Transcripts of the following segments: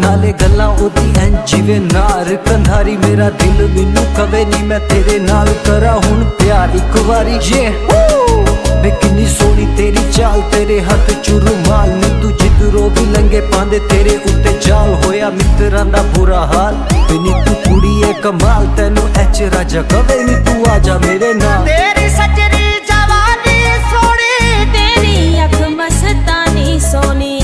नाले गल्लां ओदी ऐं जिवें नार कंधारी। मेरा दिल मैनू कवे नी मैं तेरे नाल करा हुण प्यार एक वारी। वे किन्नी सोहनी तेरी चाल, तेरे हत्थ च रुमाल नी तू जिधरों भी लंघे पांदे तेरे उत्ते जाल। होया मित्रां दा बुरा हाल ते नी तू कुड़ी ऐ कमाल, तैनू ऐच राजा कवे नी तू आजा मेरे नाल। तेरी सजरी जवानी सोहनी, तेरी अख मस्तानी सोनी।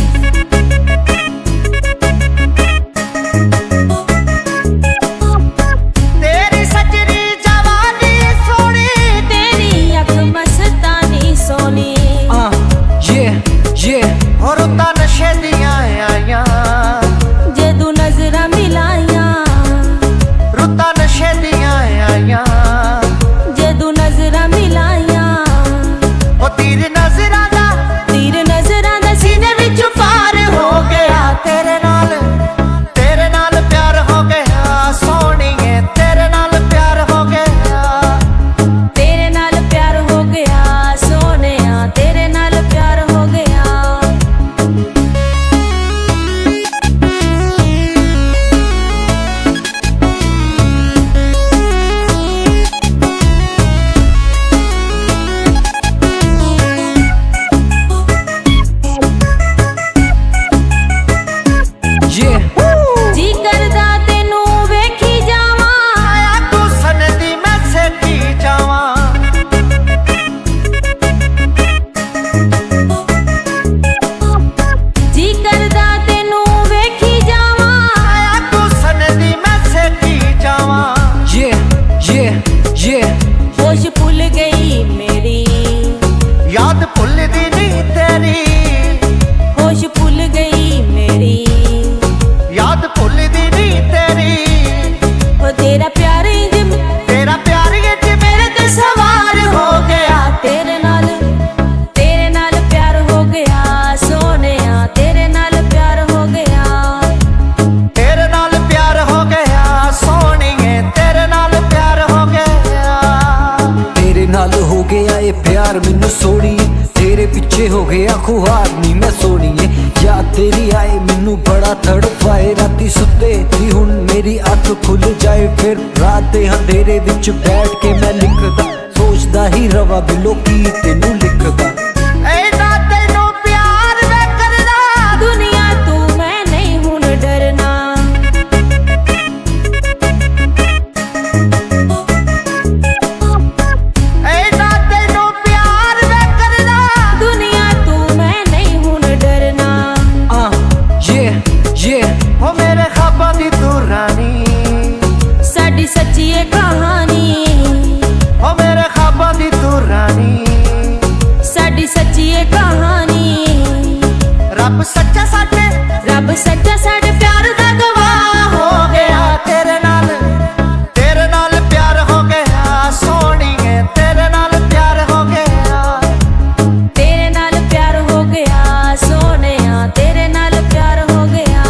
तेरी सजरी जवानी सोहनी, तेरी अख मस्तानी सोनी। और उता नशे दियां आईयां, जदू नजरां मिलाइयां। रुता नशे दियां आईयां, जदू नजरां मिलाइयां। ओ तीर नजरां दा सीने विच पार हो गया। तेरे नाल प्यार हो गया सोहणीए, तेरे नाल प्यार हो गया। तेरे नाल प्यार हो गया सोहणिया, तेरे नाल प्यार हो गया। जी करदा तेनू वेखी जावां, आया तू सनदी मैं सेठी जावां। जी करदा तेनू वेखी जावां। आया तू सनदी मैं सेठी जावां। होश भुल गई मेरी, याद भुलदी नहीं तेरी, होश भुल गई मेरी। याद भुलदी नहीं तेरी। ओ तेरा प्यार तेरा प्यार च मेरे ते सवार हो गया। तेरे नाल प्यार हो गया सोहणिया, तेरे नाल प्यार हो गया। तेरे नाल प्यार हो गया सोहणीए, तेरे नाल प्यार हो गया। तेरे नाल हो गया ये प्यार मैनू सोहणी, तेरे पिछे हो गया खुआर नी मैं सोहणीए। याद तेरी आए मैनू बड़ा तड़पाए, राती सुते दी हुण मेरी अख खुल जाए। फिर रात दे अंधेरे विच बैठ के मैं लिखदा, सोचदा ही रवा बिलो की तेनू लिखदा। ऐना तैनू प्यार वे करदा, दुनिया तू मैं नहीं हुण डरना। ऐना तैनू प्यार वे करदा, दुनिया तू मैं नहीं हुण डरना। ओ मेरे ख्वाबां दी तू रानी, साडी सच्ची ये कहानी। ओ मेरे ख्वाबां दी तू रानी। साडी सच्ची ये कहानी। रब सच्चा साडे प्यार दा गवाह हो गया। तेरे नाल प्यार हो गया सोहणीए, तेरे नाल प्यार हो गया। तेरे नाल प्यार हो गया सोहणिया, तेरे नाल प्यार हो गया।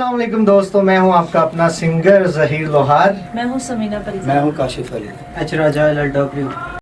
अस्सलाम वालेकुम दोस्तों, मैं हूं आपका अपना सिंगर ज़हीर लोहार। मैं हूँ समीना परिजा। मैं हूँ Kashif Ali. H Raja LW